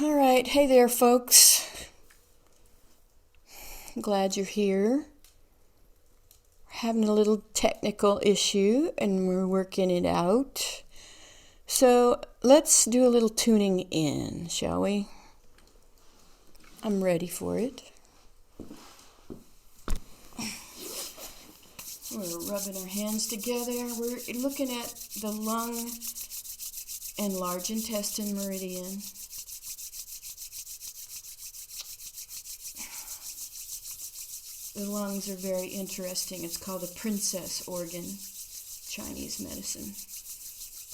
All right, hey there, folks. Glad you're here. We're having a little technical issue and we're working it out. So let's do a little tuning in, shall we? I'm ready for it. We're rubbing our hands together. We're looking at the lung and large intestine meridian. The lungs are very interesting. It's called a princess organ, Chinese medicine.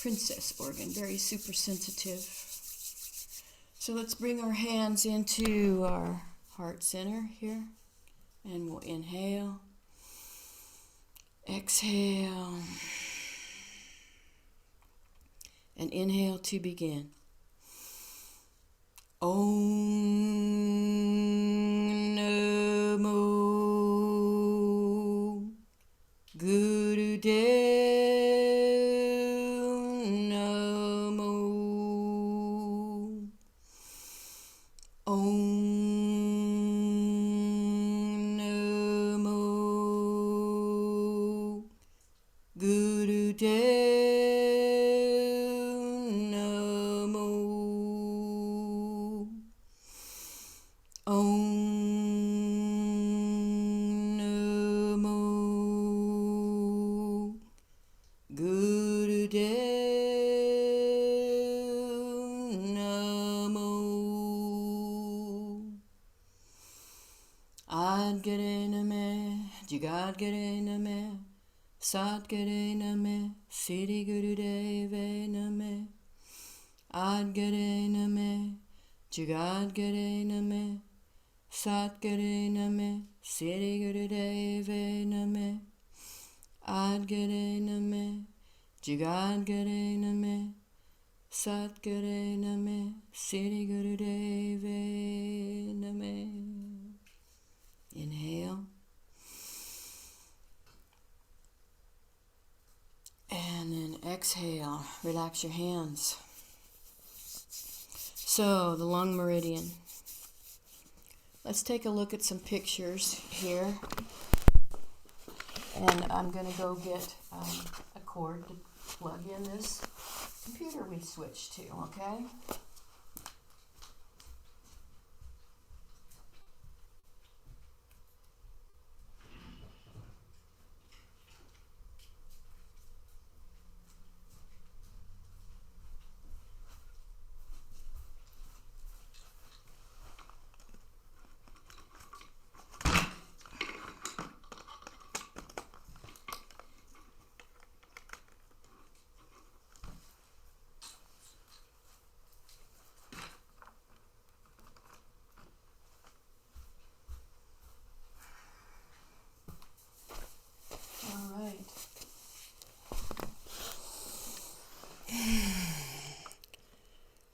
Princess organ, very super sensitive. So let's bring our hands into our heart center here, and we'll inhale, exhale, and inhale to begin. Om Namo Gurudev Namo. Om Namo Gurudev Namo. Om Namo Gurudev Namo. Adgare Name, Jagadgare Name, Satgare Name, Siddhi Gurudeve Name. Adgare Name, Jagadgare Name, Satgare Name, Siddhi Gurudeve Name. Adgare Name, Jagadgare Name, Satgare Name, Siddhi Gurudeve Name. Inhale. And then exhale. Relax your hands. So, the lung meridian. Let's take a look at some pictures here. And I'm going to go get a cord to plug in this computer we switched to, okay?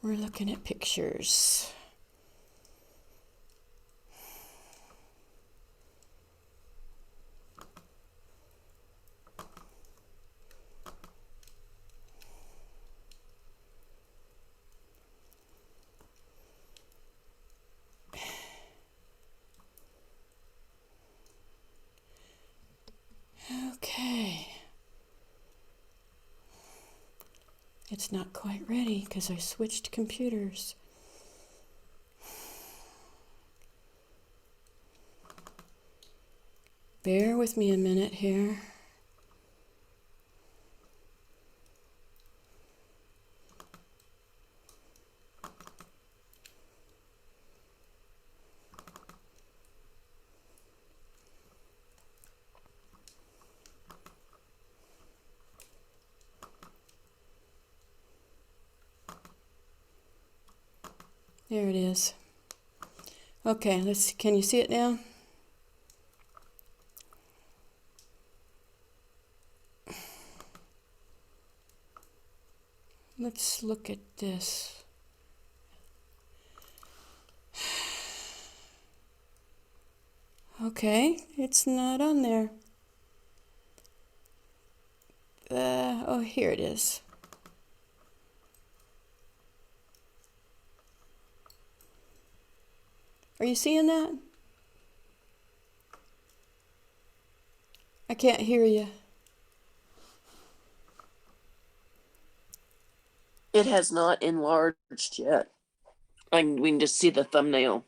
We're looking at pictures. Okay. It's not quite ready because I switched computers. Bear with me a minute here. There it is. Okay, can you see it now? Let's look at this. Okay, it's not on there. Oh, here it is. Are you seeing that? I can't hear you. It has not enlarged yet. We can just see the thumbnail.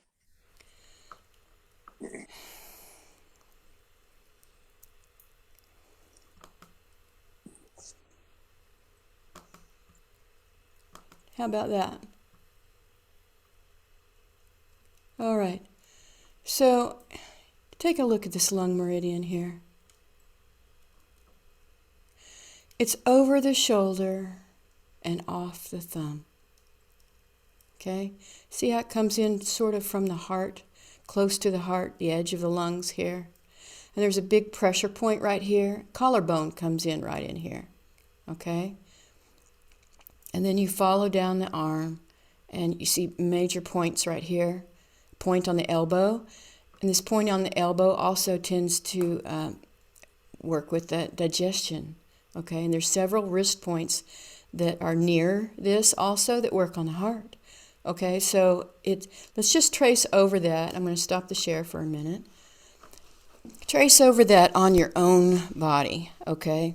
How about that? All right. So take a look at this lung meridian here. It's over the shoulder and off the thumb. Okay? See how it comes in sort of from the heart, close to the heart, the edge of the lungs here. And there's a big pressure point right here. Collarbone comes in right in here. Okay? And then you follow down the arm, and you see major points right here. Point on the elbow. And this point on the elbow also tends to work with the digestion. Okay? And there's several wrist points that are near this also that work on the heart. Okay? So let's just trace over that. I'm going to stop the share for a minute. Trace over that on your own body. Okay?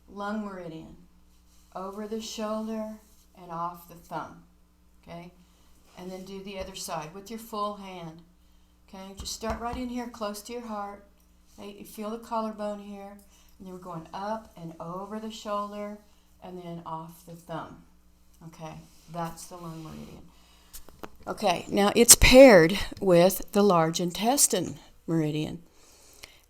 Lung meridian. Over the shoulder and off the thumb. Okay? And then do the other side with your full hand. Okay? Just start right in here close to your heart. Okay? You feel the collarbone here. And then we're going up and over the shoulder and then off the thumb. Okay? That's the lung meridian. Okay, now it's paired with the large intestine meridian.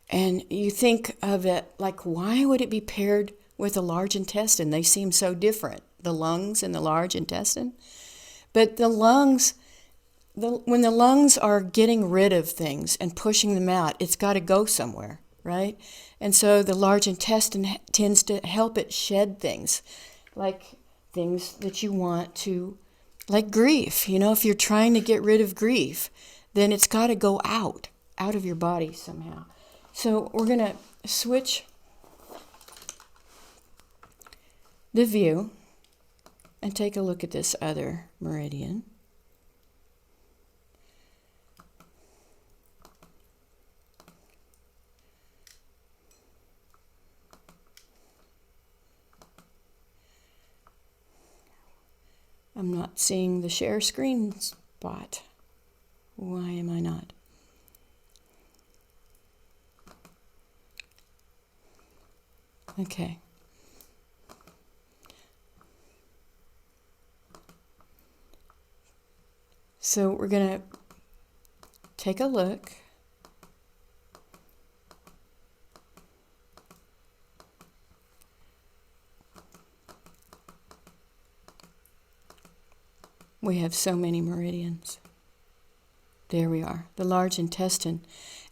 And you think of it like, why would it be paired with the large intestine? They seem so different, the lungs and the large intestine. But the lungs, when the lungs are getting rid of things and pushing them out, it's got to go somewhere, right? And so the large intestine tends to help it shed things, like things that you want to, like grief. You know, if you're trying to get rid of grief, then it's got to go out of your body somehow. So we're going to switch the view and take a look at this other meridian. I'm not seeing the share screen spot. Why am I not? Okay. So we're going to take a look. We have so many meridians. There we are, the large intestine.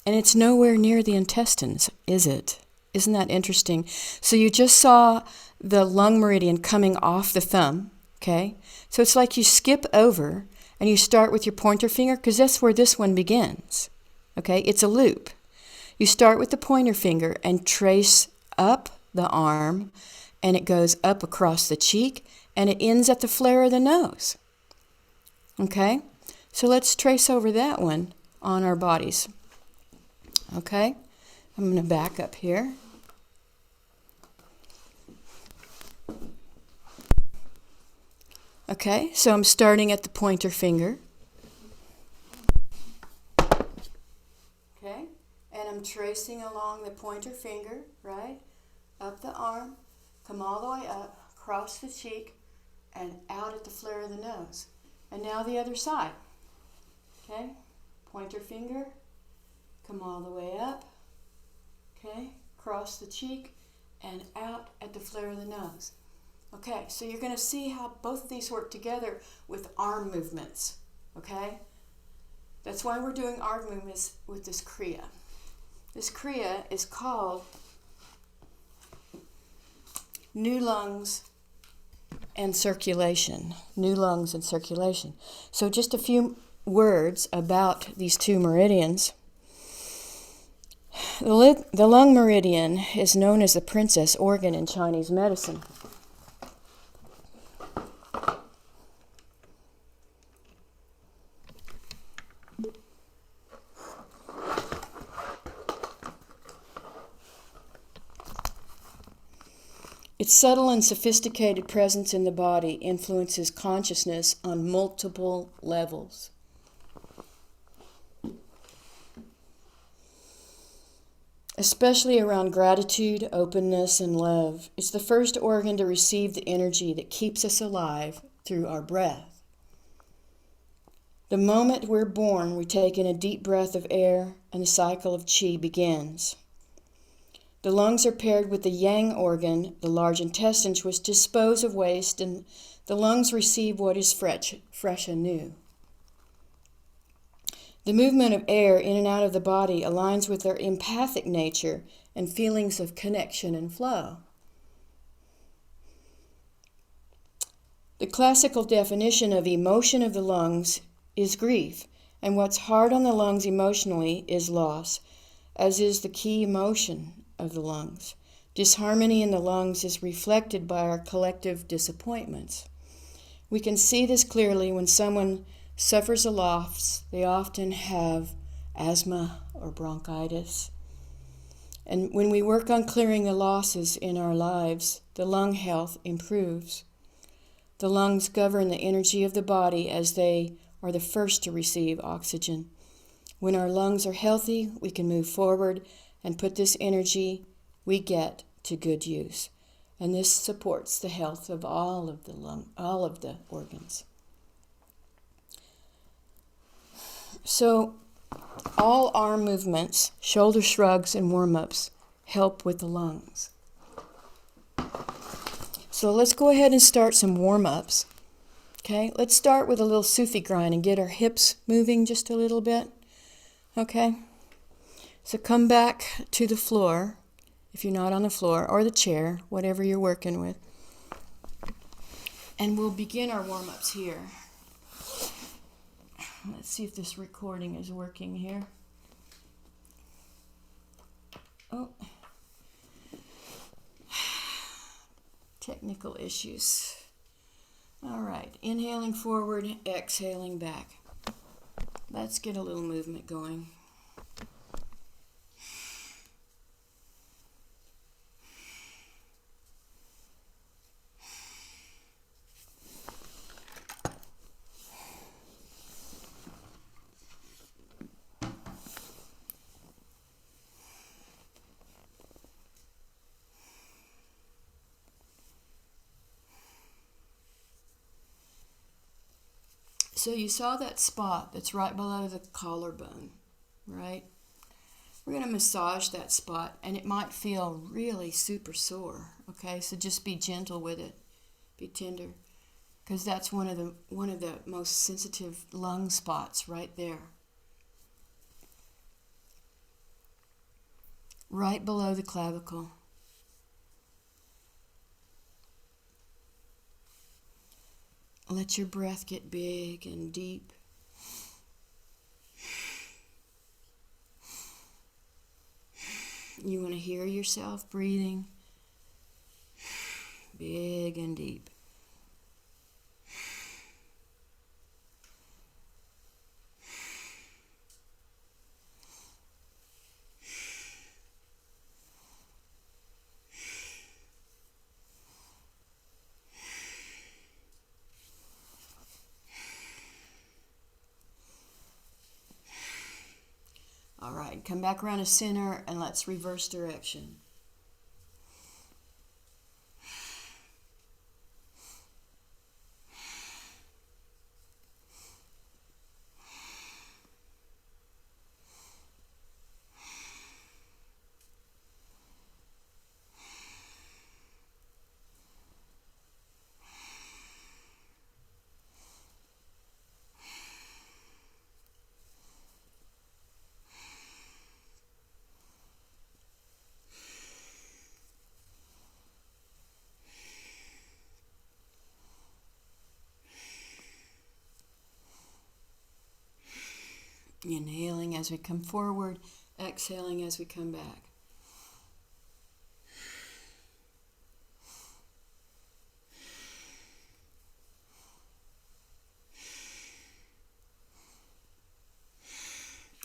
And it's nowhere near the intestines, is it? Isn't that interesting? So you just saw the lung meridian coming off the thumb, okay? So it's like you skip over and you start with your pointer finger, because that's where this one begins, okay? It's a loop. You start with the pointer finger and trace up the arm, and it goes up across the cheek, and it ends at the flare of the nose. Okay? So let's trace over that one on our bodies. Okay? I'm going to back up here. Okay, so I'm starting at the pointer finger. Okay? And I'm tracing along the pointer finger, right? Up the arm, come all the way up, across the cheek, and out at the flare of the nose. And now the other side. Okay? Pointer finger, come all the way up, okay? Cross the cheek, and out at the flare of the nose. Okay, so you're going to see how both of these work together with arm movements, okay? That's why we're doing arm movements with this Kriya. This Kriya is called New Lungs and Circulation. New lungs and circulation. So just a few words about these two meridians. The lung meridian is known as the princess organ in Chinese medicine. Its subtle and sophisticated presence in the body influences consciousness on multiple levels. Especially around gratitude, openness, and love. It's the first organ to receive the energy that keeps us alive through our breath. The moment we're born, we take in a deep breath of air and the cycle of chi begins. The lungs are paired with the yang organ, the large intestines, which dispose of waste, and the lungs receive what is fresh and new. The movement of air in and out of the body aligns with their empathic nature and feelings of connection and flow. The classical definition of emotion of the lungs is grief, and what's hard on the lungs emotionally is loss, as is the key emotion of the lungs. Disharmony in the lungs is reflected by our collective disappointments. We can see this clearly when someone suffers a loss. They often have asthma or bronchitis. And when we work on clearing the losses in our lives, the lung health improves. The lungs govern the energy of the body as they are the first to receive oxygen. When our lungs are healthy, we can move forward and put this energy we get to good use. And this supports the health of all of the organs. So, all arm movements, shoulder shrugs, and warm-ups help with the lungs. So let's go ahead and start some warm-ups. Okay, let's start with a little Sufi grind and get our hips moving just a little bit. Okay, so come back to the floor, if you're not on the floor, or the chair, whatever you're working with. And we'll begin our warm-ups here. Let's see if this recording is working here. Oh. Technical issues. All right, inhaling forward, exhaling back. Let's get a little movement going. So you saw that spot that's right below the collarbone, right? We're going to massage that spot, and it might feel really super sore, okay? So just be gentle with it. Be tender, because that's one of the most sensitive lung spots right there. Right below the clavicle. Let your breath get big and deep. You want to hear yourself breathing big and deep. All right, come back around to center and let's reverse direction. Inhaling as we come forward, exhaling as we come back.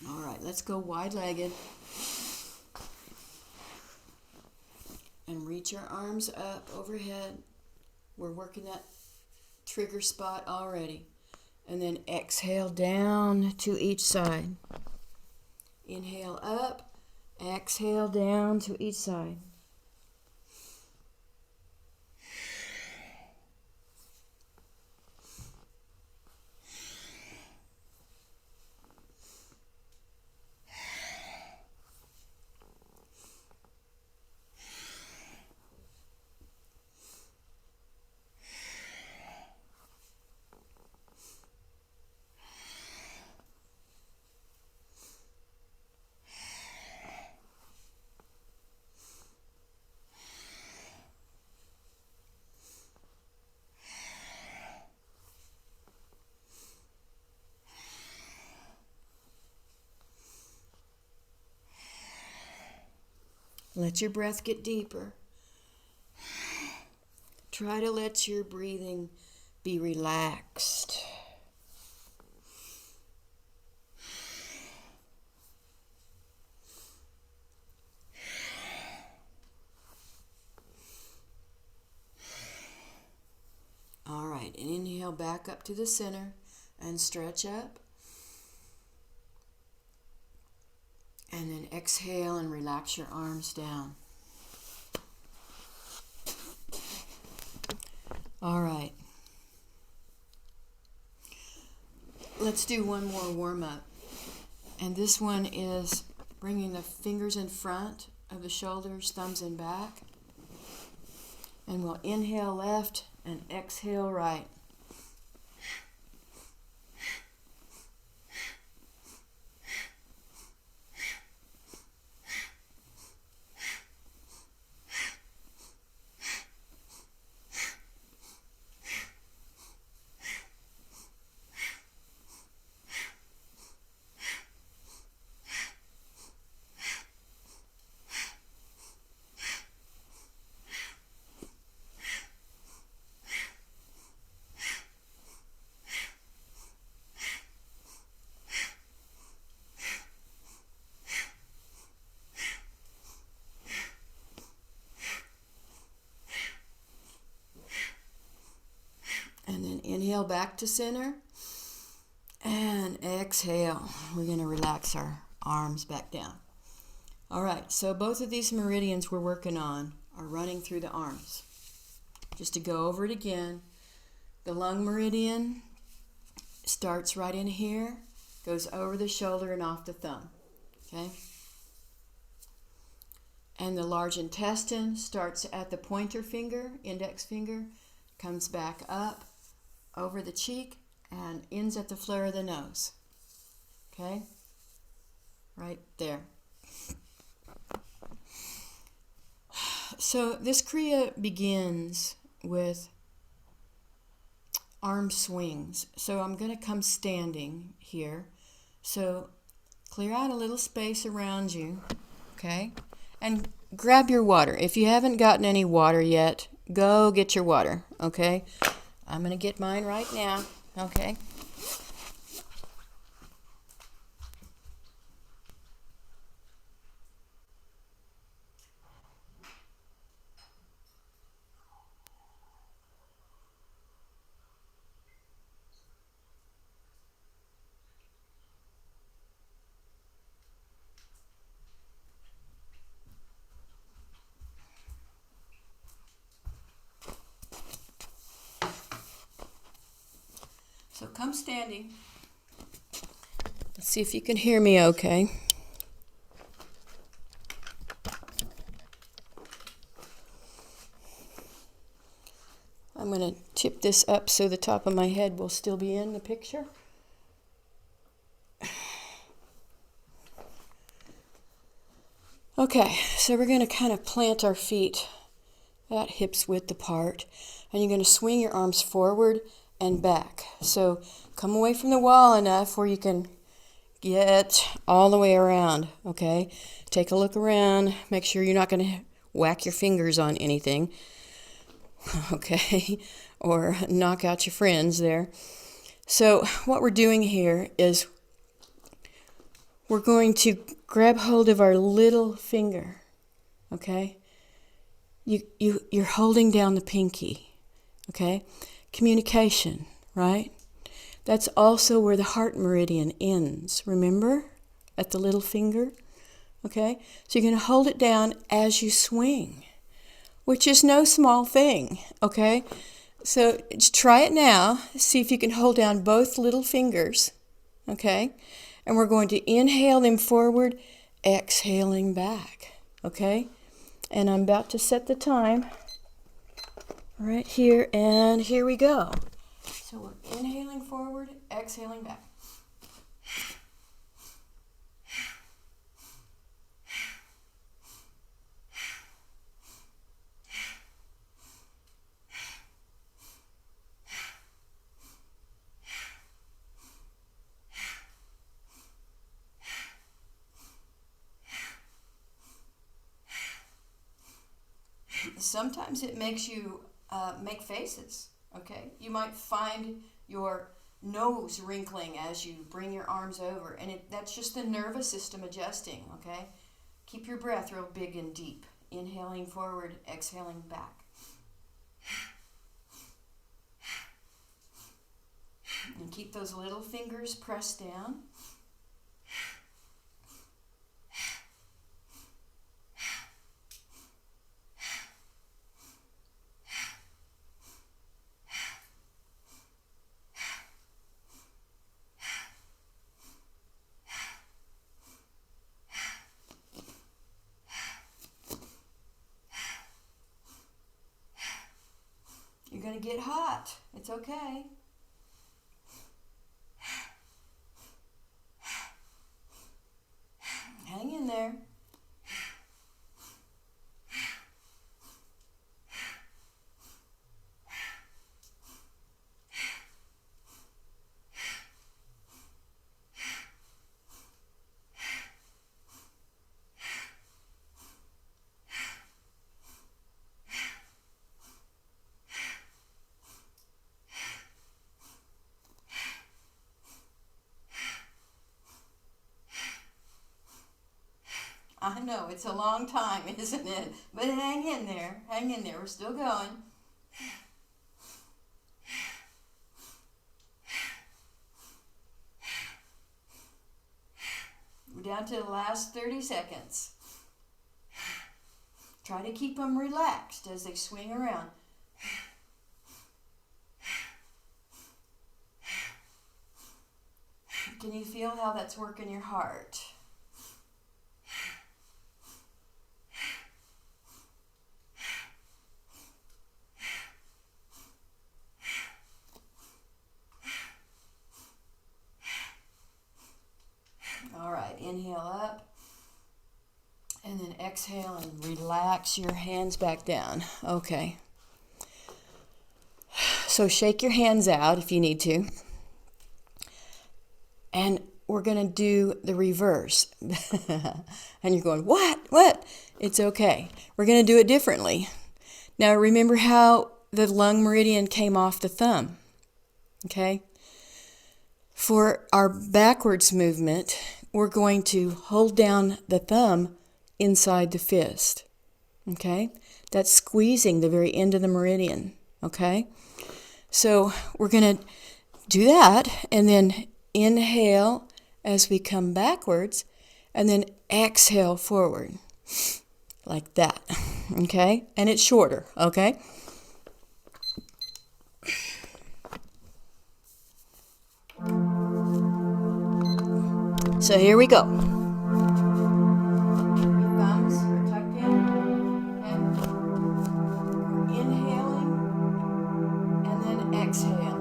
All right, let's go wide-legged and reach Reach our arms up overhead. We're working that trigger spot already. And then exhale down to each side. Inhale up, exhale down to each side. Let your breath get deeper. Try to let your breathing be relaxed. All right, and inhale back up to the center and stretch up. And then exhale and relax your arms down. All right. Let's do one more warm-up. And this one is bringing the fingers in front of the shoulders, thumbs in back. And we'll inhale left and exhale right. And then inhale back to center. And exhale. We're going to relax our arms back down. All right, so both of these meridians we're working on are running through the arms. Just to go over it again, the lung meridian starts right in here, goes over the shoulder and off the thumb. Okay? And the large intestine starts at the pointer finger, index finger, comes back up over the cheek and ends at the flare of the nose. Okay? Right there. So this Kriya begins with arm swings. So I'm going to come standing here. So clear out a little space around you. Okay? And grab your water. If you haven't gotten any water yet, go get your water. Okay? I'm going to get mine right now. Okay? So come standing. Let's see if you can hear me okay. I'm going to tip this up so the top of my head will still be in the picture. Okay, so we're going to kind of plant our feet at hips width apart, and you're going to swing your arms forward and back. So come away from the wall enough where you can get all the way around, okay? Take a look around. Make sure you're not going to whack your fingers on anything, okay? Or knock out your friends there. So what we're doing here is we're going to grab hold of our little finger, okay? you're holding down the pinky, okay? Communication, right? That's also where the heart meridian ends, remember? At the little finger, okay? So you're going to hold it down as you swing, which is no small thing, okay? So try it now. See if you can hold down both little fingers, okay? And we're going to inhale them forward, exhaling back, okay? And I'm about to set the time right here, and here we go. So we're inhaling forward, exhaling back. Sometimes it makes you make faces, okay? You might find your nose wrinkling as you bring your arms over, and that's just the nervous system adjusting, okay? Keep your breath real big and deep. Inhaling forward, exhaling back. And keep those little fingers pressed down. You're going to get hot. It's okay. Hang in there. I know, it's a long time, isn't it? But hang in there. Hang in there. We're still going. We're down to the last 30 seconds. Try to keep them relaxed as they swing around. Can you feel how that's working your heart? All right, inhale up, and then exhale and relax your hands back down. Okay. So shake your hands out if you need to. And we're going to do the reverse. And you're going, what? What? It's okay. We're going to do it differently. Now remember how the lung meridian came off the thumb. Okay? For our backwards movement, we're going to hold down the thumb inside the fist. Okay? That's squeezing the very end of the meridian. Okay? So we're going to do that, and then inhale as we come backwards, and then exhale forward. Like that. Okay? And it's shorter. Okay? So here we go. Your thumbs are tucked in, and we're inhaling and then exhaling.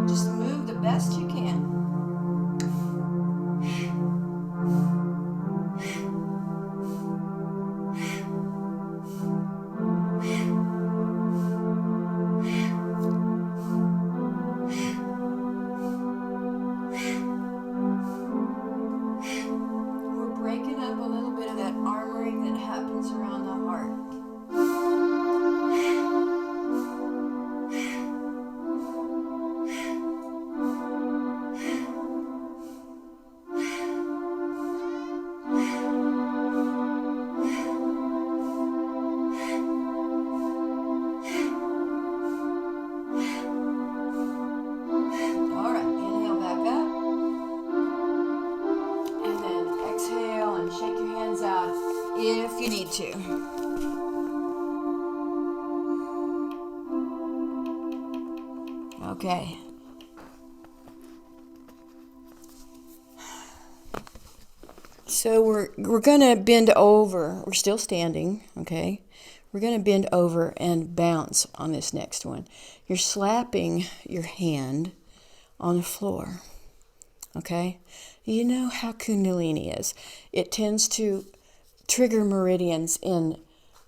Just move the best you can. you need to. Okay. So we're going to bend over. We're still standing, okay? We're going to bend over and bounce on this next one. You're slapping your hand on the floor, okay? You know how Kundalini is. It tends to trigger meridians in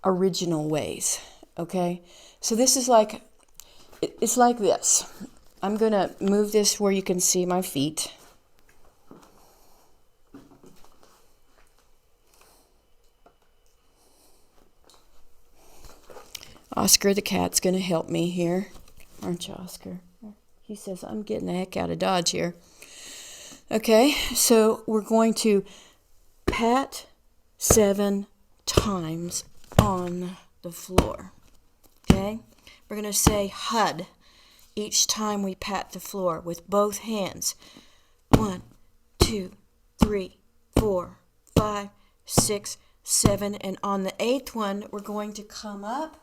original ways, okay? So this is like, it's like this. I'm going to move this where you can see my feet. Oscar the cat's going to help me here. Aren't you, Oscar? He says, I'm getting the heck out of Dodge here. Okay, so we're going to pat 7 times on the floor. Okay? We're going to say HUD each time we pat the floor with both hands. 1, 2, 3, 4, 5, 6, 7. And on the 8th one, we're going to come up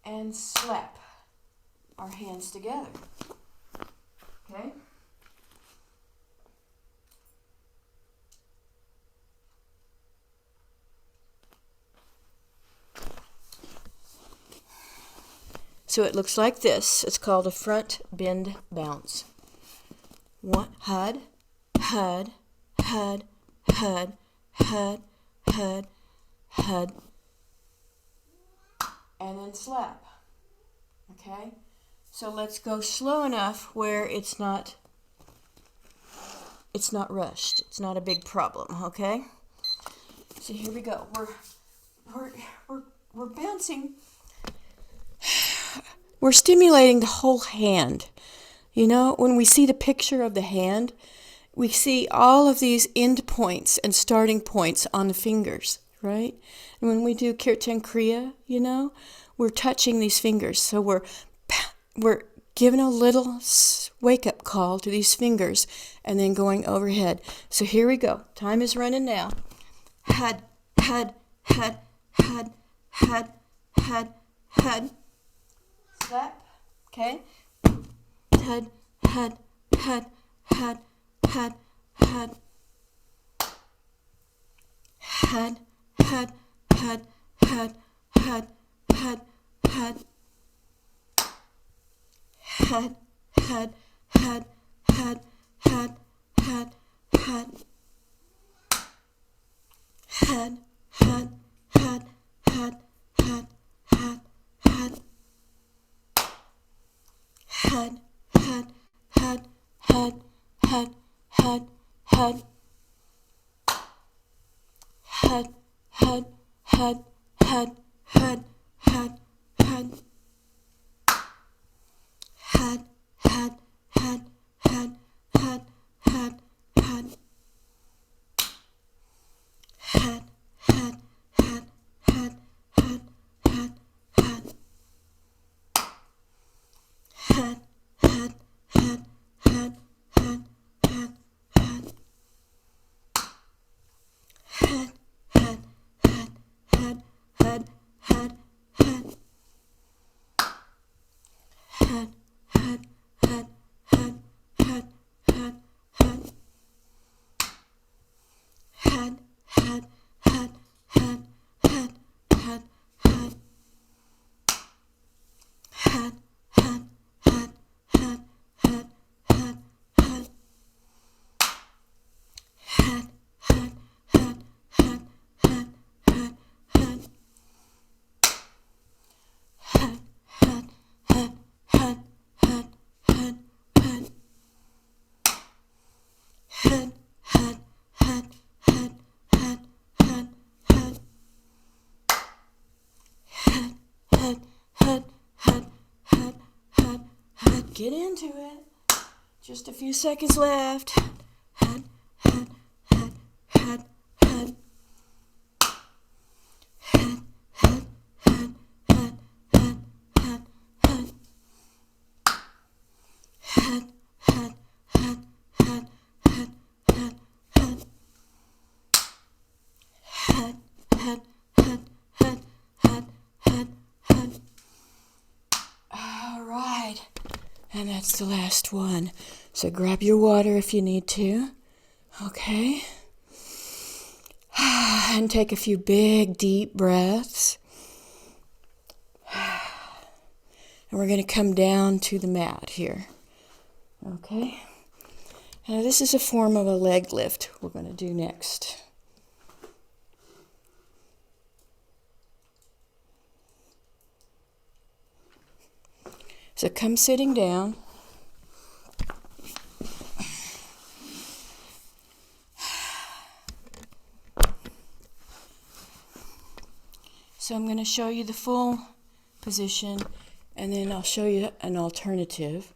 and slap our hands together. Okay? So it looks like this. It's called a front bend bounce. 1, HUD, HUD, HUD, HUD, HUD, HUD, HUD, and then slap. Okay? So let's go slow enough where it's not rushed. It's not a big problem, okay? So here we go. We're bouncing. We're stimulating the whole hand. You know, when we see the picture of the hand, we see all of these end points and starting points on the fingers, right? And when we do Kundalini Kriya, you know, we're touching these fingers. So we're giving a little wake-up call to these fingers and then going overhead. So here we go. Time is running now. HUD, HUD, HUD, HUD, HUD, HUD, HUD. Slap. Okay. HUD, HUD, HUD, HUD, HUD, HUD. HUD, HUD, HUD, HUD, HUD, HUD, HUD. HUD, HUD, HUD, HUD, HUD, HUD, HUD. HUD, HUD, HUD, HUD, HUD, HUD, HUD. HUD, HUD, HUD, HUD, HUD, HUD, HUD. HUD, HUD, HUD, HUD, HUD, HUD, HUD. HUD, HUD, HUD, HUD, HUD, HUD, HUD. HUD, HUD, HUD, HUD, HUD, HUD, HUD. HUD, HUD, HUD, HUD, HUD, HUD, HUD. HUD, HUD, HUD, HUD, HUD, HUD, HUD. HUD, HUD, HUD, HUD, HUD, HUD, HUD. HUD, HUD, HUD, HUD, HUD, HUD, HUD. HUD, HUD, HUD, HUD, HUD, HUD, HUD. HUD, HUD, HUD, HUD, HUD, HUD, HUD. HUD, HUD, HUD, HUD, HUD, HUD, HUD. HUD, HUD, HUD, HUD, HUD, HUD, HUD. HUD, HUD, HUD, HUD, HUD, HUD, HUD. Get into it. Just a few seconds left. HUD, HUD, HUD, HUD, HUD. HUD, HUD, HUD, HUD, HUD, HUD, HUD. HUD, HUD, HUD, HUD, HUD, HUD, HUD. HUD, HUD, HUD, That's the last one. So grab your water if you need to. Okay. And take a few big, deep breaths. And we're going to come down to the mat here. Okay. Now this is a form of a leg lift we're going to do next. So come sitting down. So I'm going to show you the full position, and then I'll show you an alternative.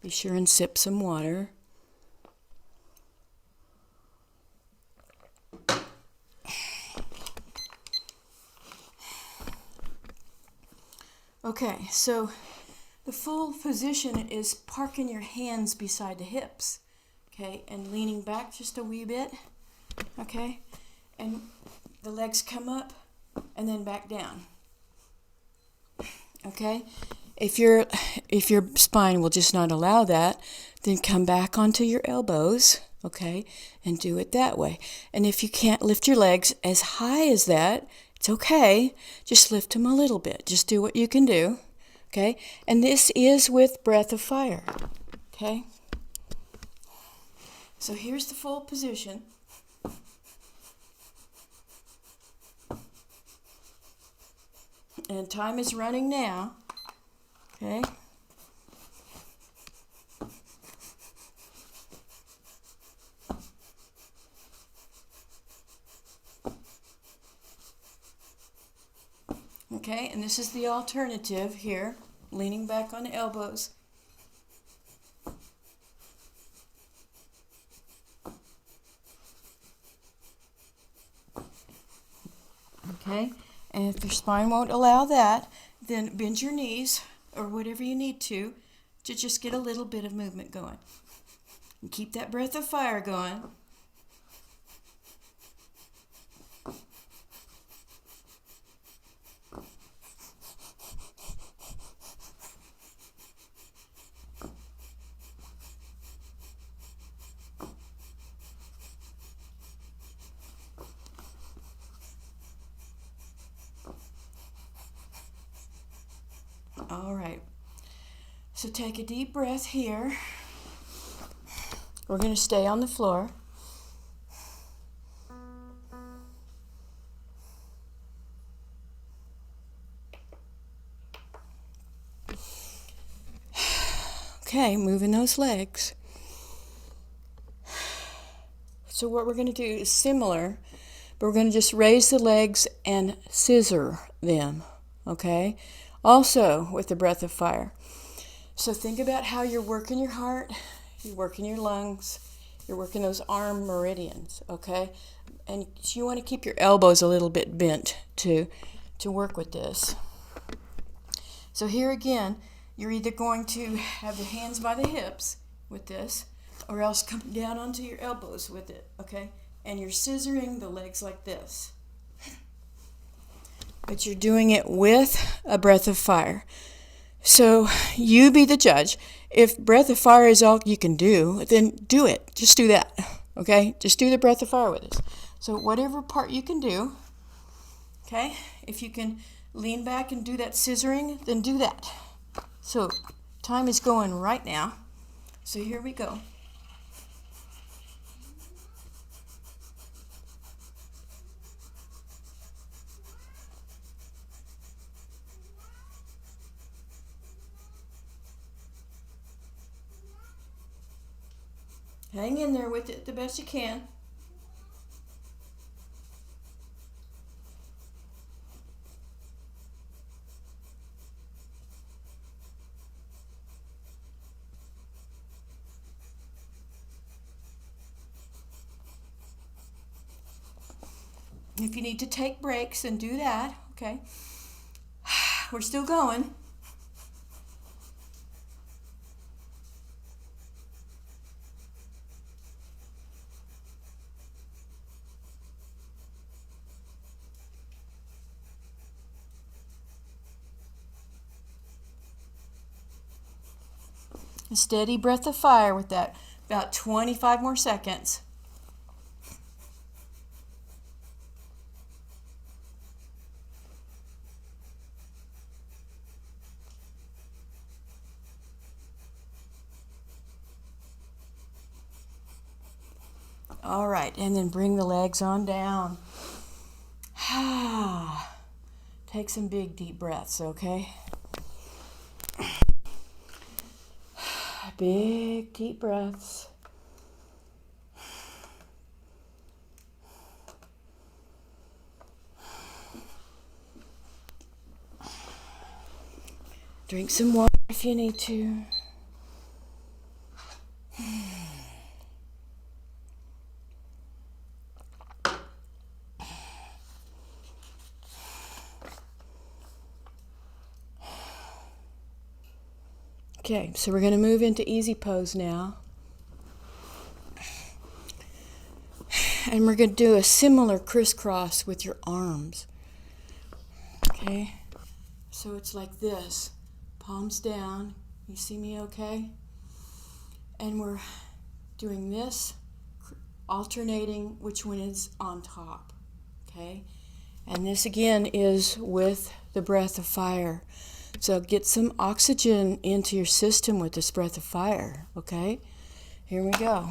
Be sure and sip some water. Okay, so the full position is parking your hands beside the hips, okay, and leaning back just a wee bit, okay, and the legs come up and then back down, okay. If your spine will just not allow that, then come back onto your elbows, okay, and do it that way. And if you can't lift your legs as high as that, it's okay. Just lift them a little bit. Just do what you can do, okay? And this is with breath of fire, okay? So here's the full position. And time is running now, okay? Okay, and this is the alternative here, leaning back on the elbows. Okay, and if your spine won't allow that, then bend your knees or whatever you need to just get a little bit of movement going. And keep that breath of fire going. All right, so take a deep breath here. We're going to stay on the floor. Okay, moving those legs. So what we're going to do is similar, but we're going to just raise the legs and scissor them, okay? Also with the breath of fire. So think about how you're working your heart, you're working your lungs, you're working those arm meridians, okay? And you want to keep your elbows a little bit bent to work with this. So here again, you're either going to have the hands by the hips with this, or else come down onto your elbows with it, okay? And you're scissoring the legs like this. But you're doing it with a breath of fire. So you be the judge. If breath of fire is all you can do, then do it. Just do that, okay? Just do the breath of fire with us. So whatever part you can do, okay? If you can lean back and do that scissoring, then do that. So time is going right now. So here we go. Hang in there with it the best you can. If you need to take breaks, then do that, okay? We're still going. A steady breath of fire with that. About 25 more seconds. All right, and then bring the legs on down. Take some big deep breaths, okay? Big deep breaths. Drink some water if you need to. Okay, so we're going to move into easy pose now. And we're going to do a similar crisscross with your arms. Okay? So it's like this. Palms down. You see me okay? And we're doing this, alternating which one is on top. Okay? And this again is with the breath of fire. So get some oxygen into your system with this breath of fire, okay? Here we go.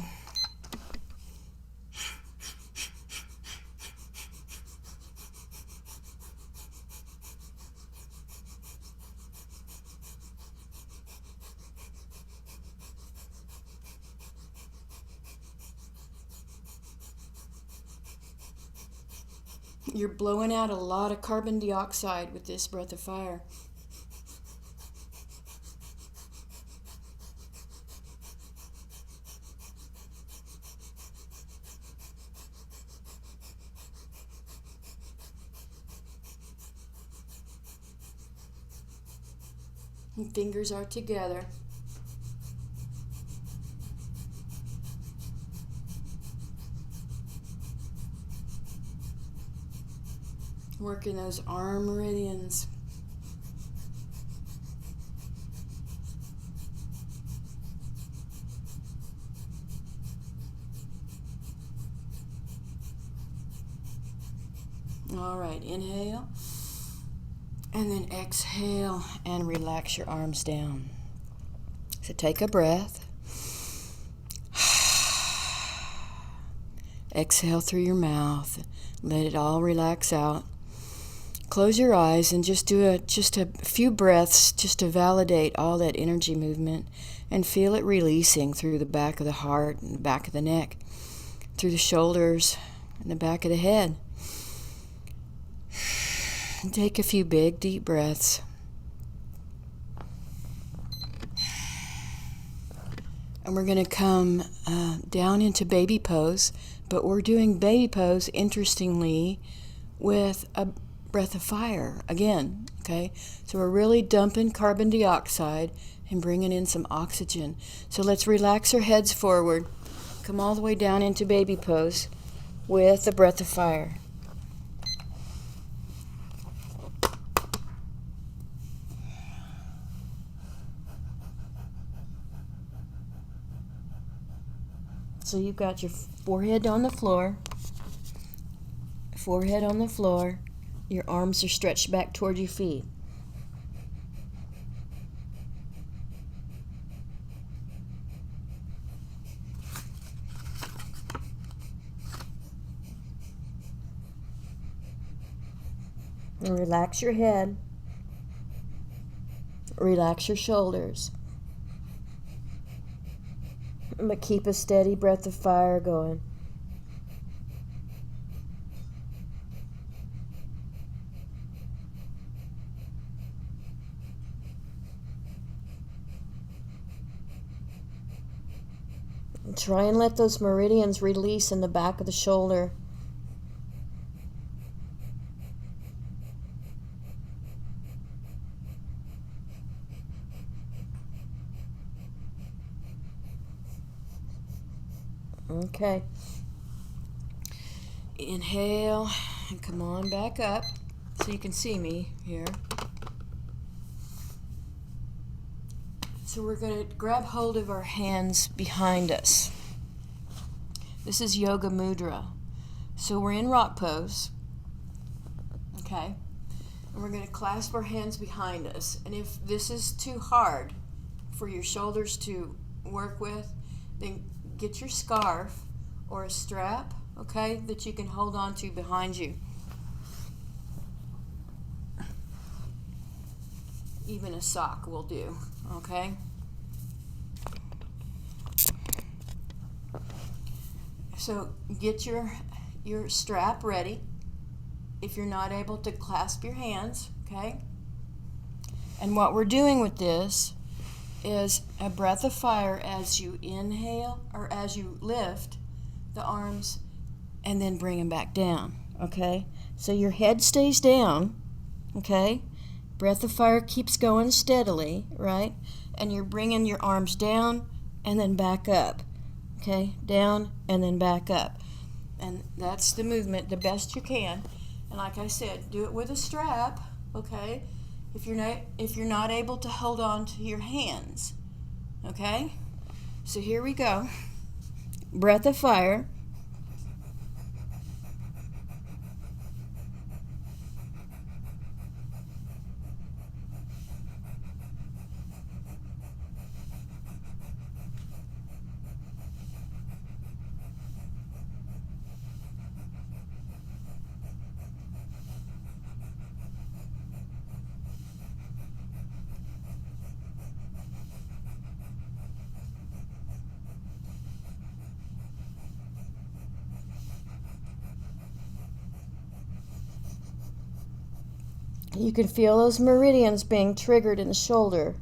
You're blowing out a lot of carbon dioxide with this breath of fire. And fingers are together. Working those arm meridians. All right, inhale. And then exhale and relax your arms down. So take a breath. Exhale through your mouth. Let it all relax out. Close your eyes and just do a few breaths just to validate all that energy movement and feel it releasing through the back of the heart and the back of the neck, through the shoulders and the back of the head. And take a few big deep breaths. And we're going to come down into baby pose, but we're doing baby pose, interestingly, with a breath of fire again, okay? So we're really dumping carbon dioxide and bringing in some oxygen. So let's relax our heads forward, come all the way down into baby pose with the breath of fire. So you've got your forehead on the floor, your arms are stretched back toward your feet. And relax your head, relax your shoulders. But keep a steady breath of fire going. And try and let those meridians release in the back of the shoulder. Okay. Inhale and come on back up so you can see me here. So we're going to grab hold of our hands behind us. This is Yoga Mudra. So we're in rock pose. Okay? And we're going to clasp our hands behind us. And if this is too hard for your shoulders to work with, then get your scarf or a strap, okay, that you can hold on to behind you. Even a sock will do, okay? So get your strap ready if you're not able to clasp your hands, okay? And what we're doing with this is a breath of fire as you inhale or as you lift the arms and then bring them back down, okay? So your head stays down, okay? Breath of fire keeps going steadily, right? And you're bringing your arms down and then back up, okay? Down and then back up. And that's the movement the best you can. And like I said, do it with a strap, okay? If you're not able to hold on to your hands, okay? So here we go. Breath of fire. You can feel those meridians being triggered in the shoulder.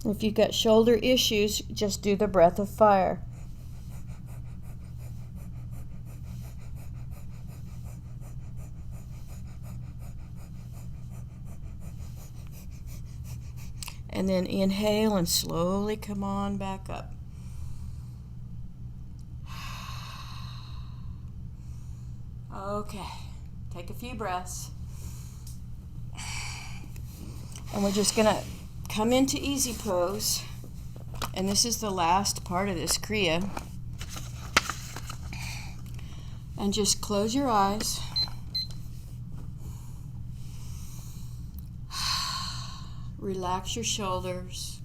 If you've got shoulder issues, just do the breath of fire. And then inhale and slowly come on back up. Okay, take a few breaths. And we're just going to come into easy pose. And this is the last part of this Kriya. And just close your eyes. Relax your shoulders.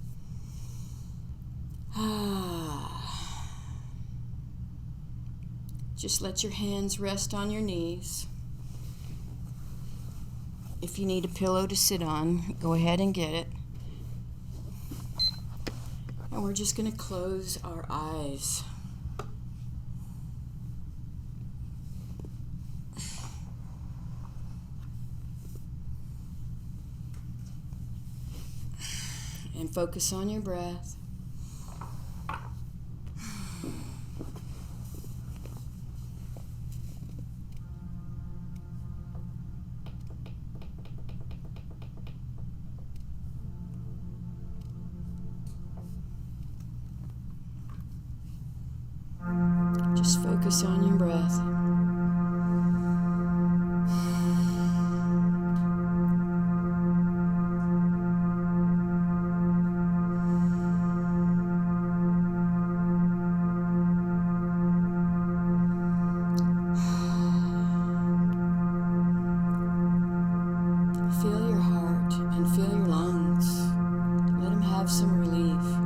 Just let your hands rest on your knees. If you need a pillow to sit on, go ahead and get it. And we're just going to close our eyes. And focus on your breath. Just focus on your breath. Feel your heart and feel your lungs. Let them have some relief.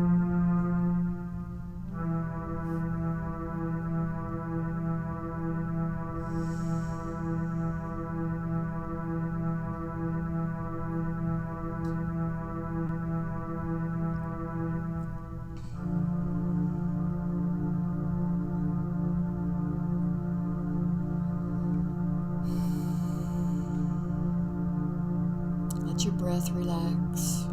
Let your breath relax.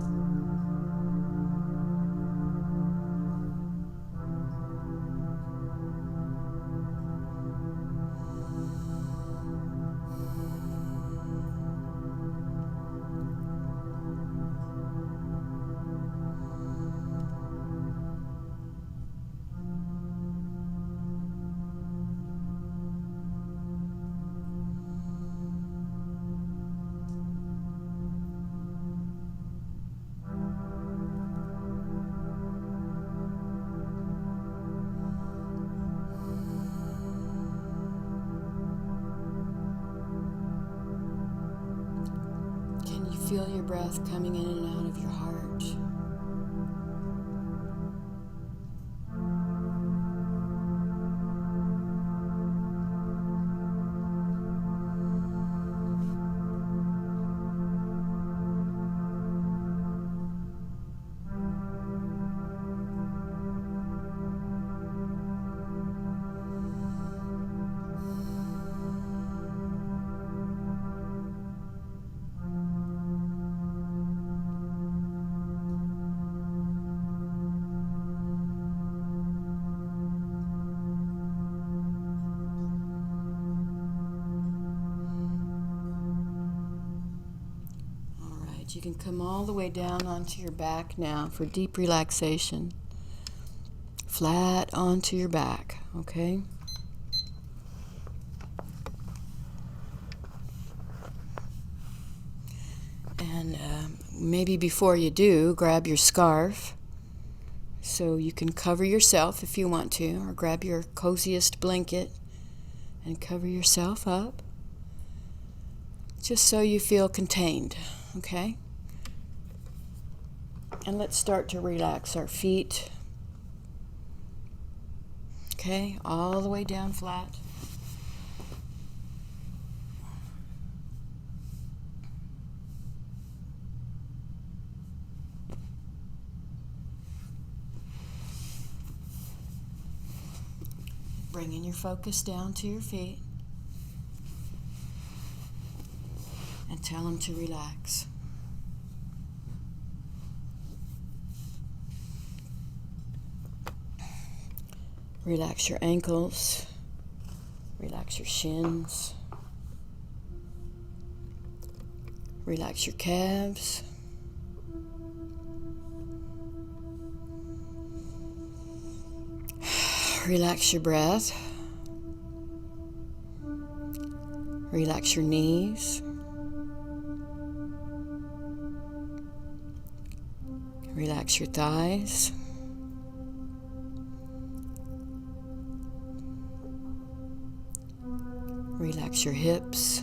feel your breath coming in and out of your heart. You can come all the way down onto your back now for deep relaxation. Flat onto your back, okay? And maybe before you do, grab your scarf so you can cover yourself if you want to, or grab your coziest blanket and cover yourself up, just so you feel contained, okay? And let's start to relax our feet. Okay, all the way down flat. Bringing your focus down to your feet. And tell them to relax. Relax your ankles, relax your shins, relax your calves, relax your breath, relax your knees, relax your thighs, relax your hips,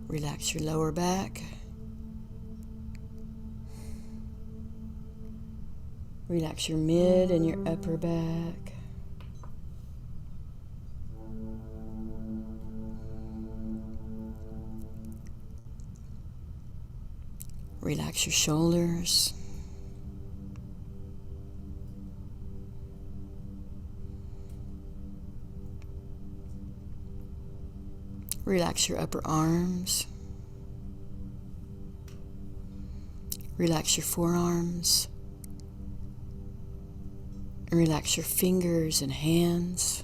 relax your lower back, relax your mid and your upper back, relax your shoulders, relax your upper arms. Relax your forearms. And relax your fingers and hands.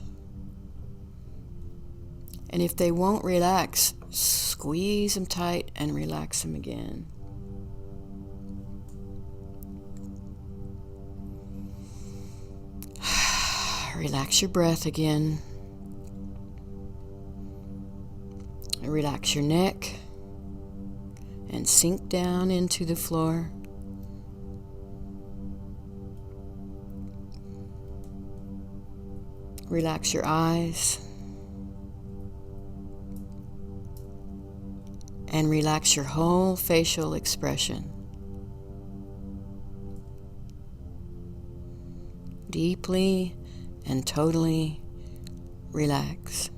And if they won't relax, squeeze them tight and relax them again. Relax your breath again. Relax your neck and sink down into the floor. Relax your eyes and relax your whole facial expression. Deeply and totally relax.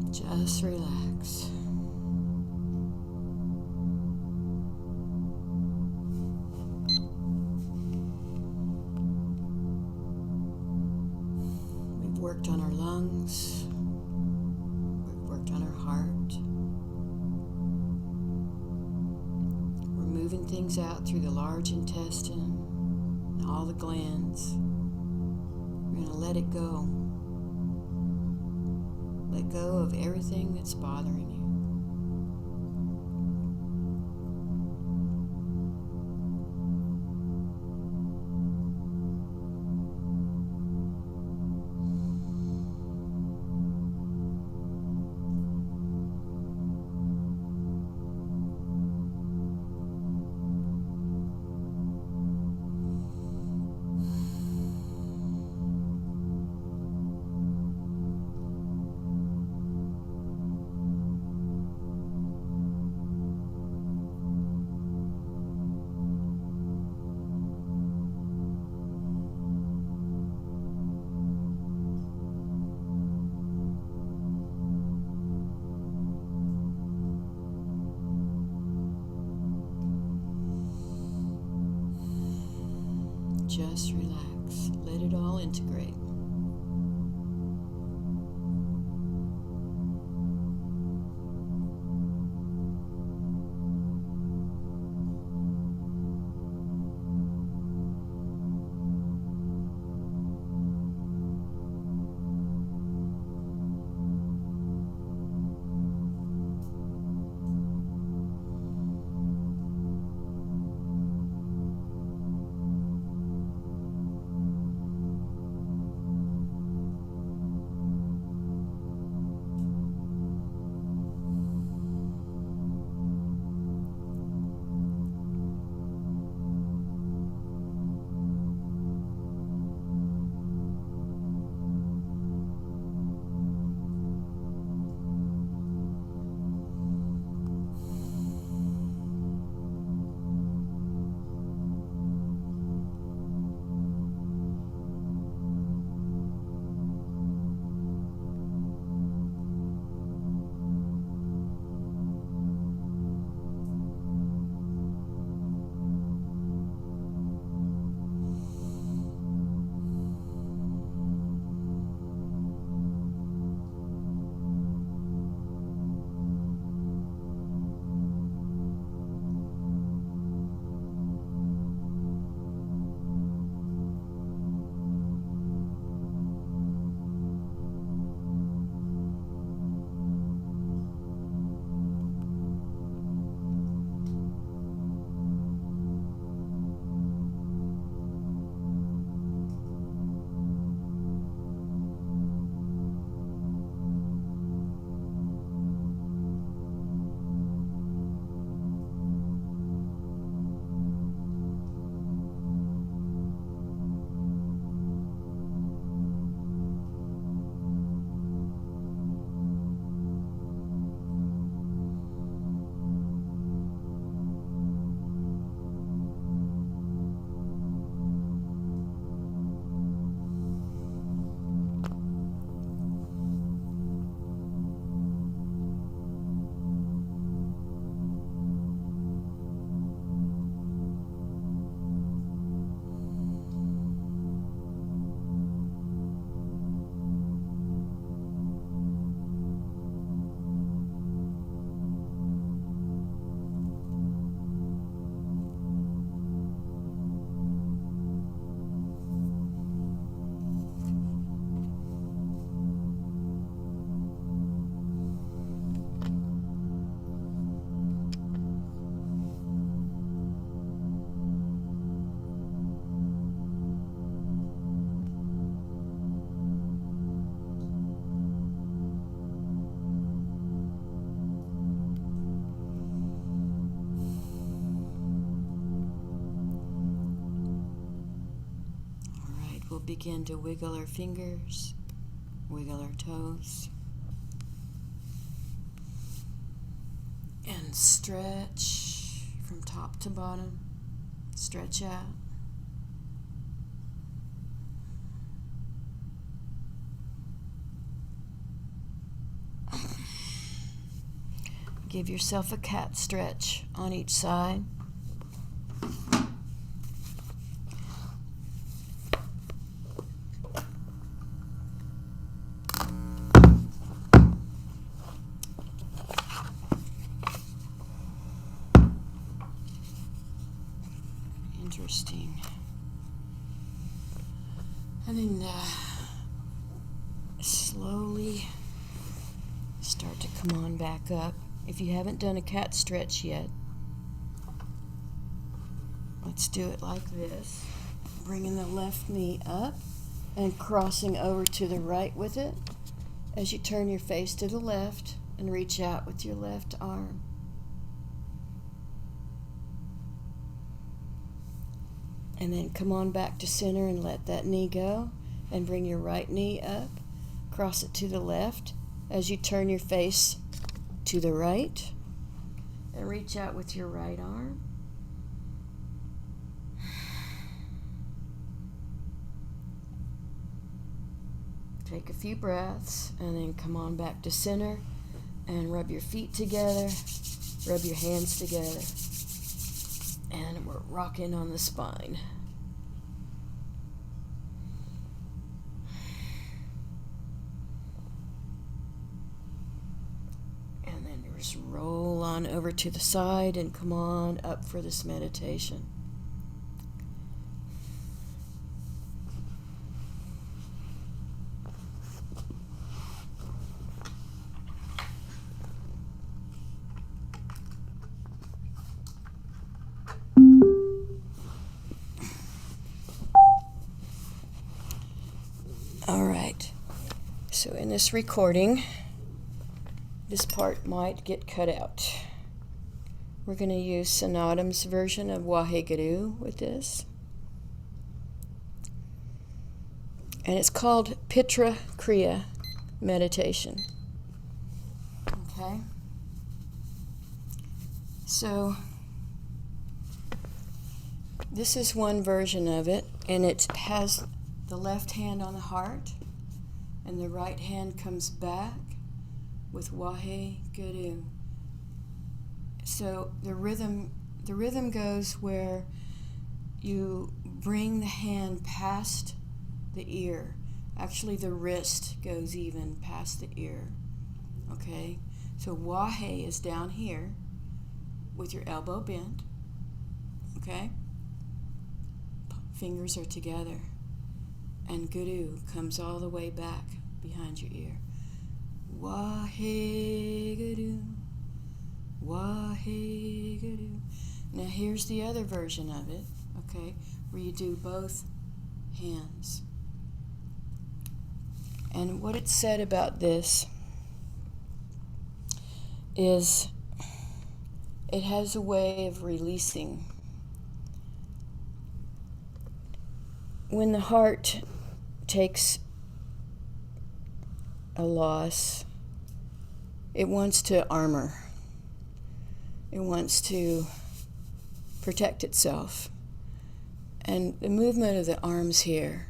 Just relax. We've worked on our lungs. We've worked on our heart. We're moving things out through the large intestine and all the glands. We're going to let it go. Let go of everything that's bothering you. Just relax. Let it all integrate. We'll begin to wiggle our fingers, wiggle our toes, and stretch from top to bottom. Stretch out. Give yourself a cat stretch on each side. Interesting. And then slowly Start to come on back up. If you haven't done a cat stretch yet, let's do it like this. Bringing the left knee up and crossing over to the right with it as you turn your face to the left and reach out with your left arm. And then come on back to center and let that knee go and bring your right knee up, cross it to the left as you turn your face to the right and reach out with your right arm. Take a few breaths and then come on back to center and rub your feet together, rub your hands together, and we're rocking on the spine. And then just roll on over to the side and come on up for this meditation. All right, so in this recording, this part might get cut out. We're going to use Sanatam's version of Waheguru with this. And it's called Kundalini Kriya meditation. Okay? So, this is one version of it, and it has the left hand on the heart, and the right hand comes back with Waheguru. So the rhythm goes where you bring the hand past the ear. Actually, the wrist goes even past the ear. Okay? So Wahe is down here with your elbow bent. Okay? Fingers are together. And Guru comes all the way back behind your ear. Waheguru, Waheguru. Now here's the other version of it, okay, where you do both hands. And what it said about this is it has a way of releasing. When the heart takes a loss, it wants to armor. It wants to protect itself. And the movement of the arms here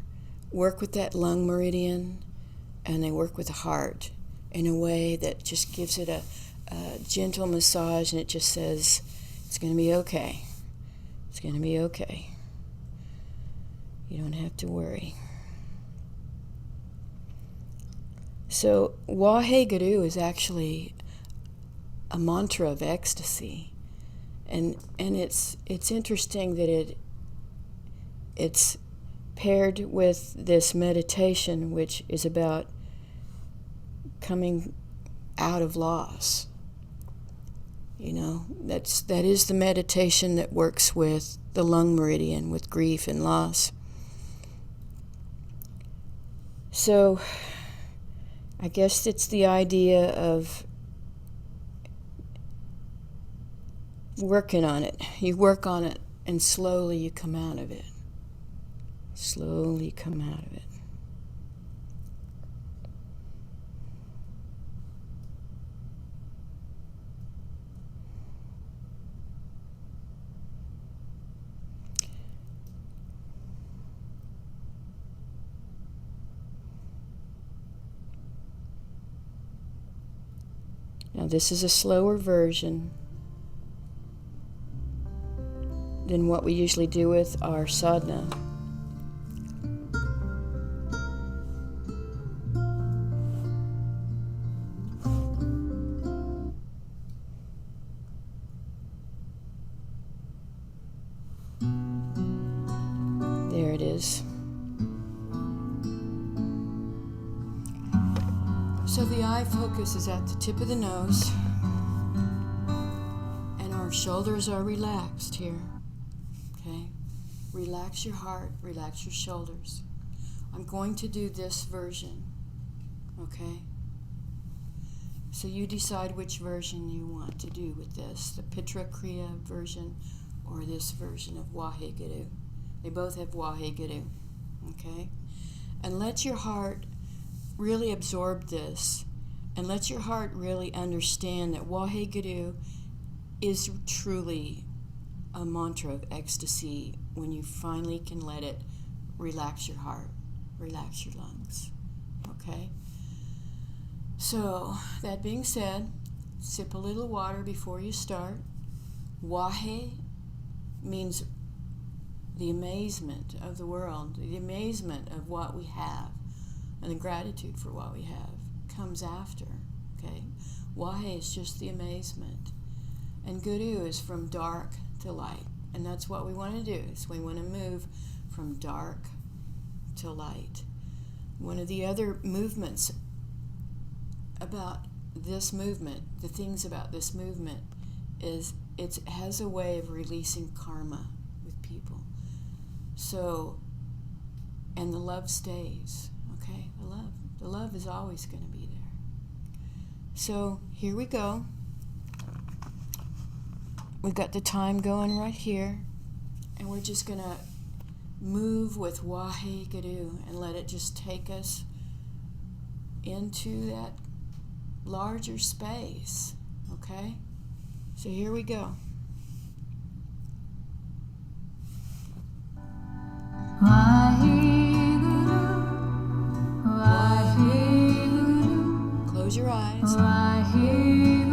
work with that lung meridian, and they work with the heart in a way that just gives it a gentle massage, and it just says, it's going to be okay. It's going to be okay. You don't have to worry. So Waheguru is actually a mantra of ecstasy, and it's interesting that it's paired with this meditation, which is about coming out of loss. You know, that is the meditation that works with the lung meridian, with grief and loss. So I guess it's the idea of working on it. You work on it, and slowly you come out of it. Slowly come out of it. Now this is a slower version than what we usually do with our sadhana. There it is. So the eye focus is at the tip of the nose, and our shoulders are relaxed here. Okay? Relax your heart, relax your shoulders. I'm going to do this version. Okay? So you decide which version you want to do with this, the Kundalini Kriya version or this version of Waheguru. They both have Waheguru. Okay? And let your heart really absorb this, and let your heart really understand that Waheguru is truly a mantra of ecstasy when you finally can let it relax your heart, relax your lungs. Okay? So, that being said, sip a little water before you start. Wahe means the amazement of the world, the amazement of what we have, and the gratitude for what we have comes after. Okay? Wahe is just the amazement. And Guru is from dark to light. And that's what we want to do. So we want to move from dark to light. One of the other movements about this movement, the things about this movement, is it has a way of releasing karma with people. So, and the love stays. Okay? The love is always going to be there. So, here we go. We've got the time going right here, and we're just going to move with Waheguru and let it just take us into that larger space. Okay? So here we go. Close your eyes. Waheguru,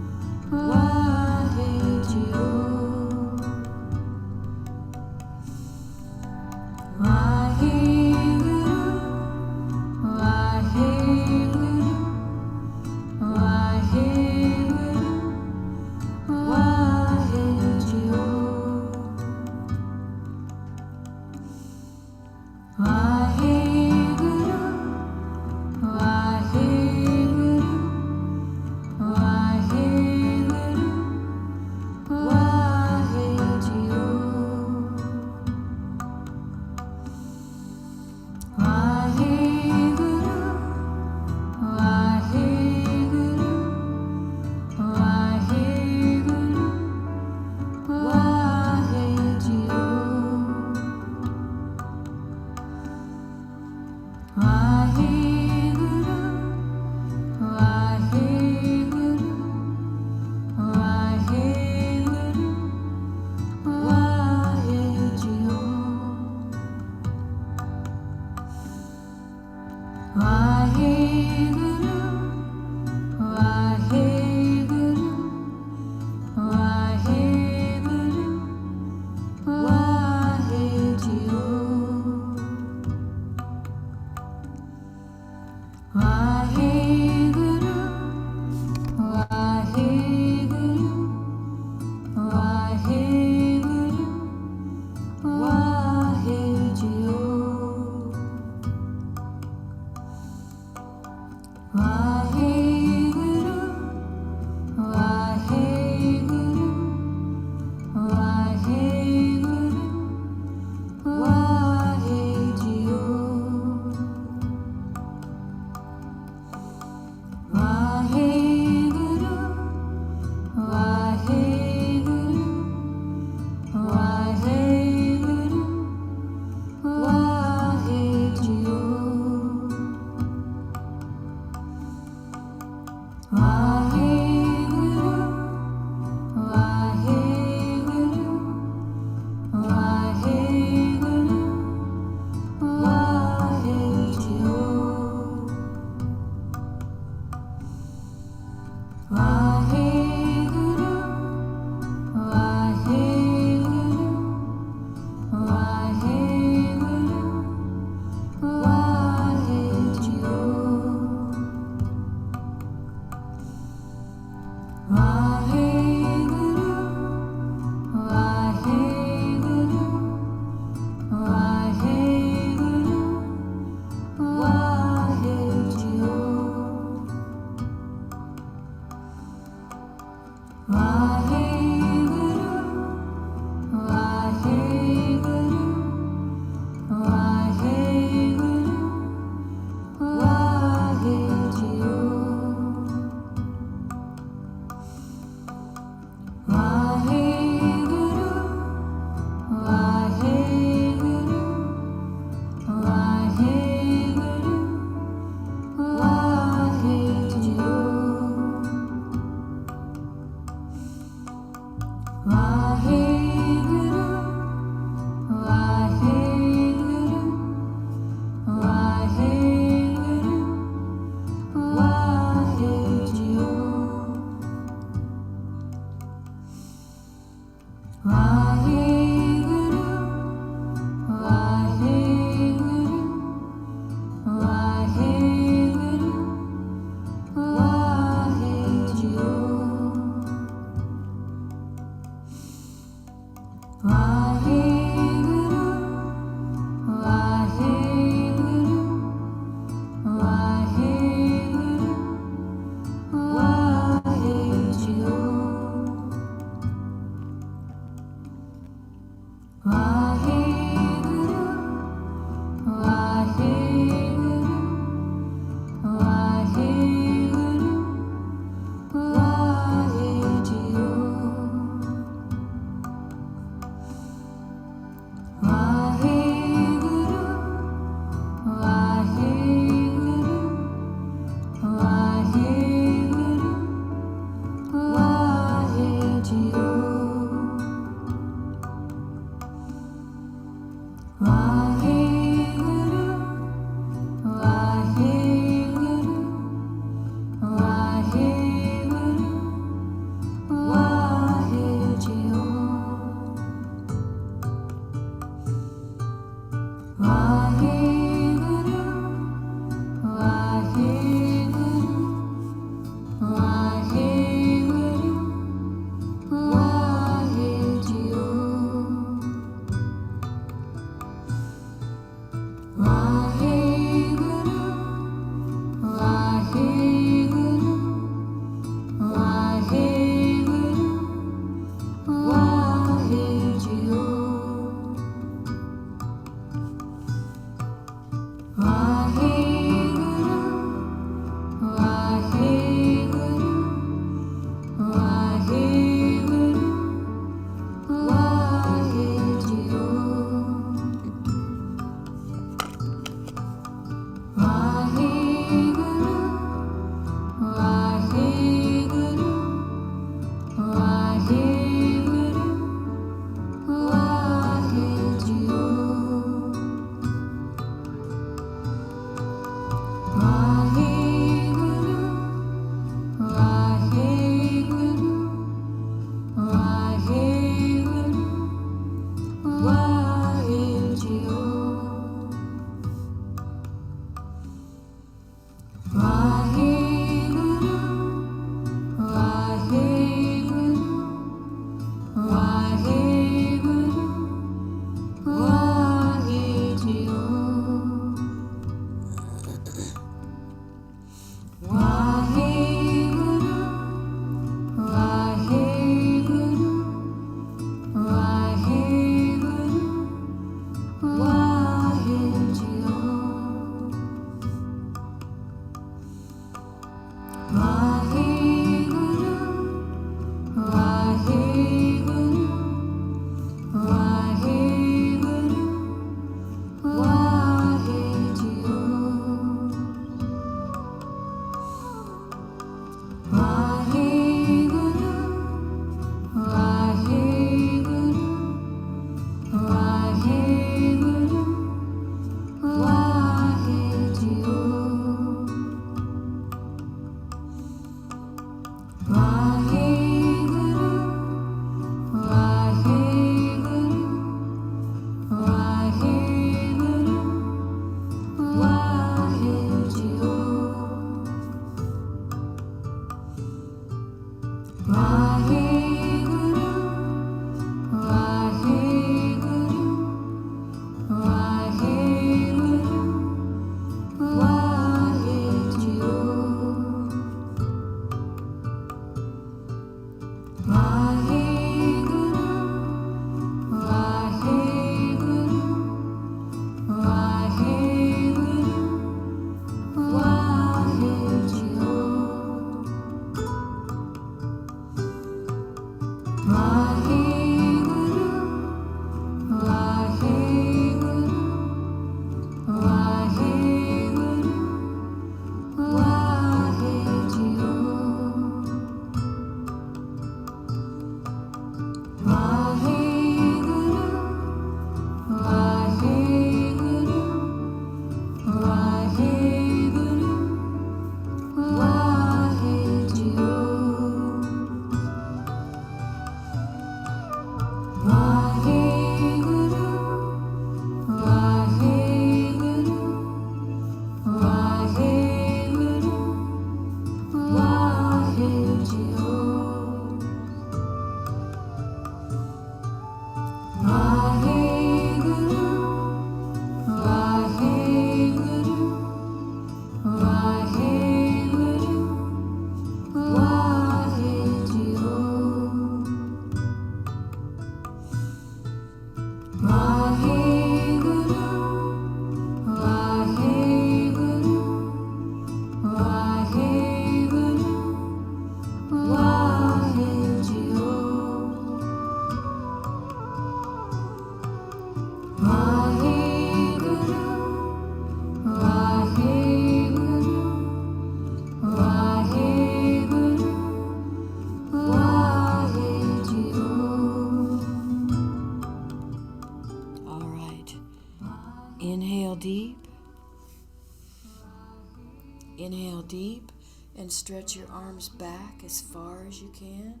Inhale deep and stretch your arms back as far as you can.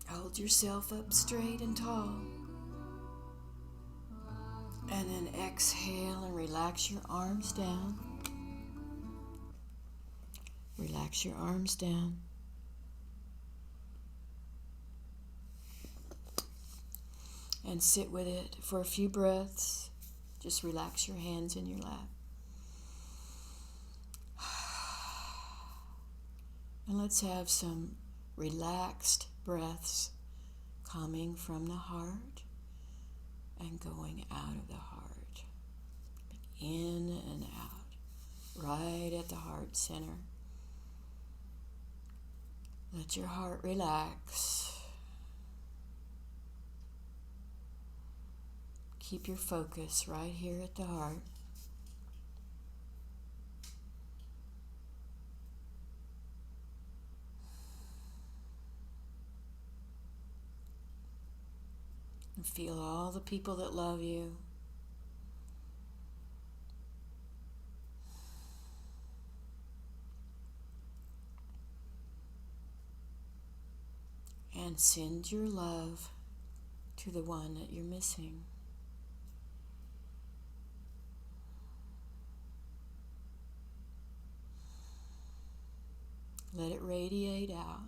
Hold yourself up straight and tall. And then exhale and relax your arms down. Relax your arms down. And sit with it for a few breaths. Just relax your hands in your lap. And let's have some relaxed breaths coming from the heart and going out of the heart. In and out, right at the heart center. Let your heart relax. Keep your focus right here at the heart. And feel all the people that love you. And send your love to the one that you're missing. Let it radiate out.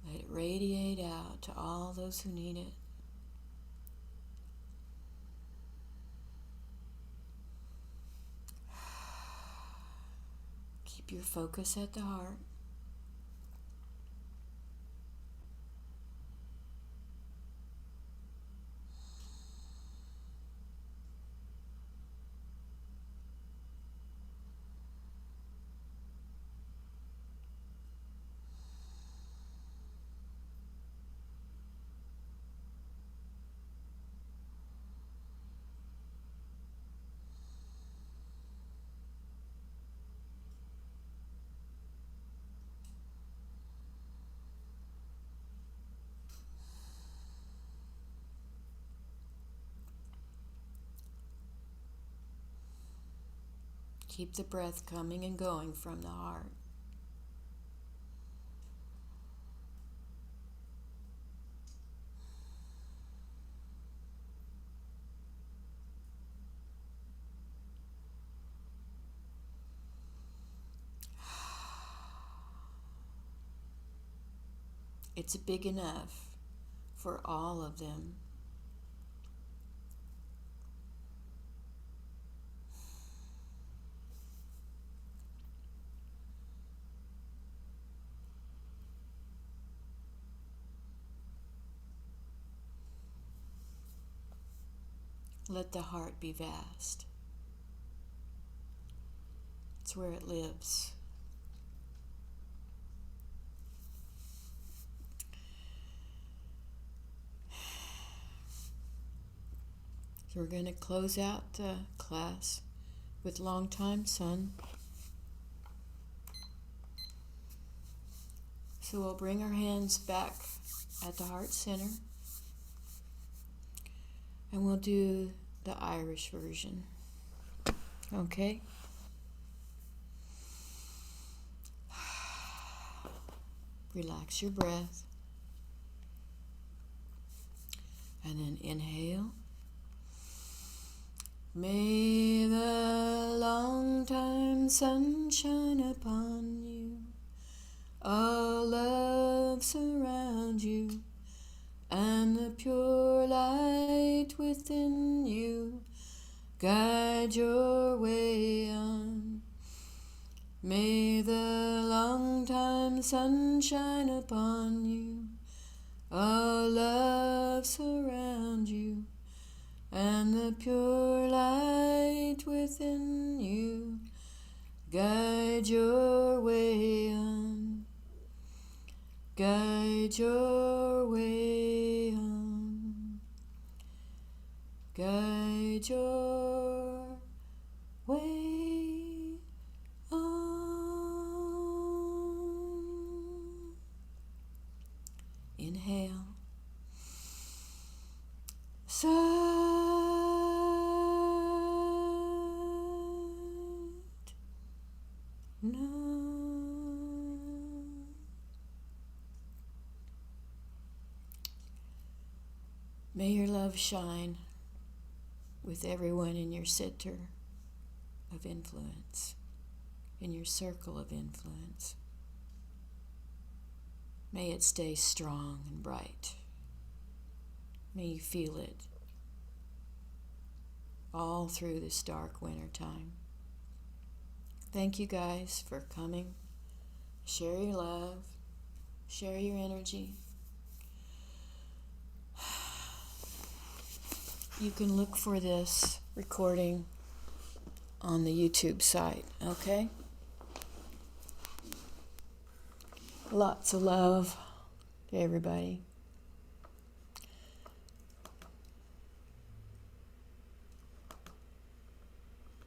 Let it radiate out to all those who need it. Keep your focus at the heart. Keep the breath coming and going from the heart. It's big enough for all of them. Let the heart be vast. It's where it lives. So we're going to close out the class with Longtime Sun. So we'll bring our hands back at the heart center. And we'll do the Irish version. Okay? Relax your breath. And then inhale. May the long-time sun shine upon you. All love surround you. And the pure light within you guide your way on. May the long-time sun shine upon you. All love surround you. And the pure light within you guide your way on. Guide your way on. Guide your way on. love shine with everyone in your center of influence, in your circle of influence. May it stay strong and bright. May you feel it all through this dark winter time. Thank you guys for coming. Share your love. Share your energy. You can look for this recording on the YouTube site, okay? Lots of love to everybody.